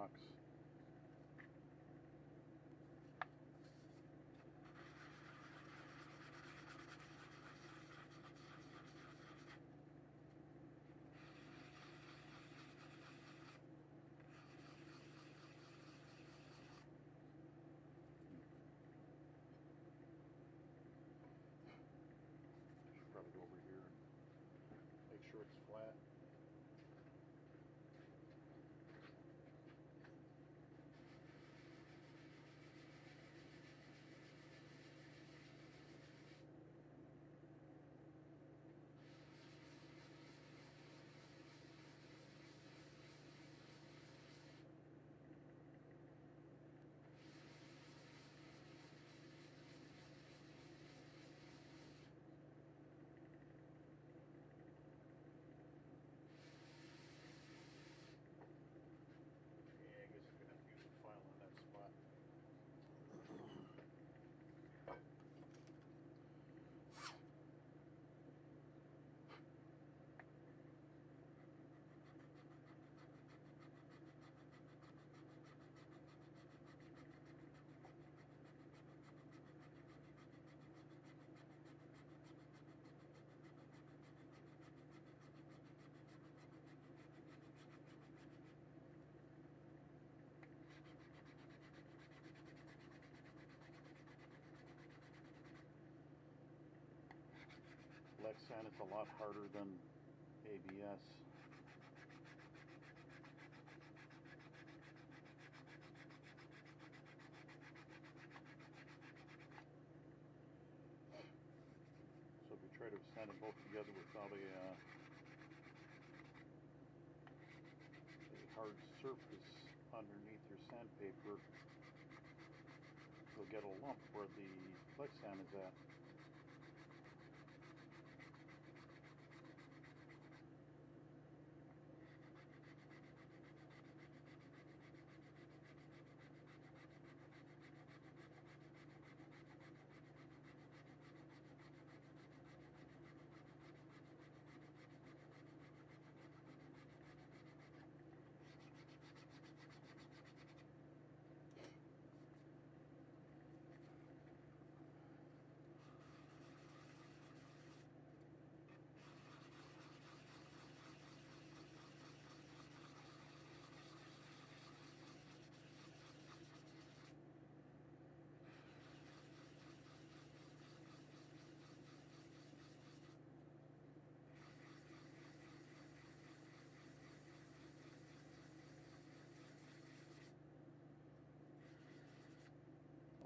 rocks. Should probably go over here and make sure it's flat. Yeah, I guess you're gonna have to use a file on that spot. Lexan is a lot harder than ABS. So if you try to sand them both together without a hard surface underneath your sandpaper, you'll get a lump where the Lexan is at.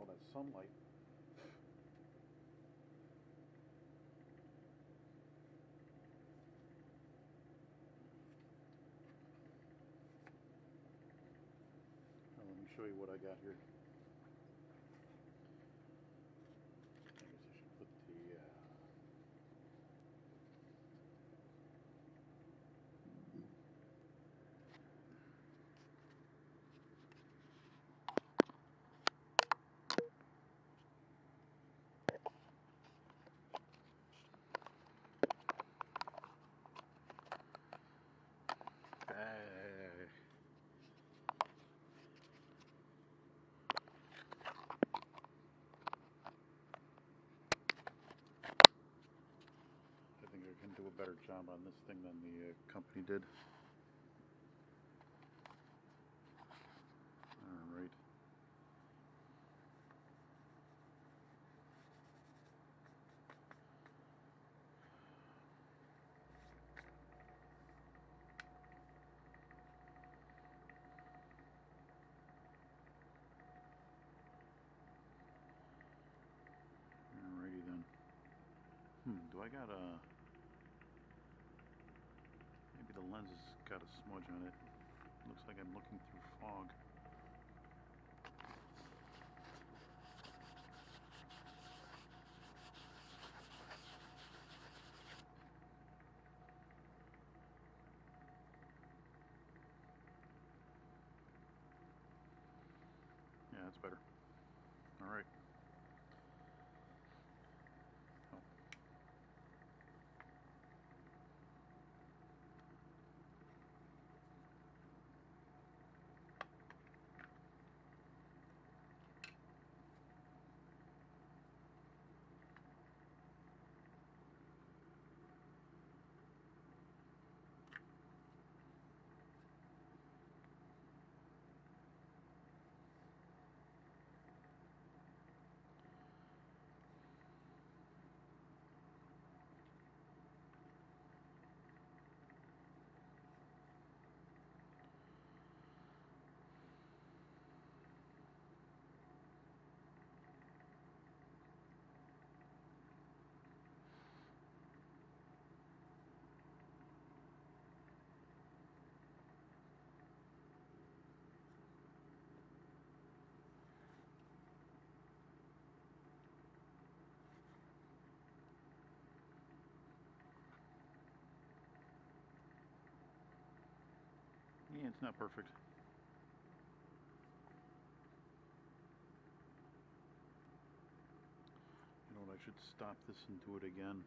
Oh, that sunlight. Now, let me show you what I got here. I guess I should put the I think I can do a better job on this thing than the company did. All right. Alrighty then. Do I got a... Maybe the lens has got a smudge on it. Looks like I'm looking through fog. Yeah, that's better. Alright. Oh. Yeah, it's not perfect. You know what, I should stop this and do it again.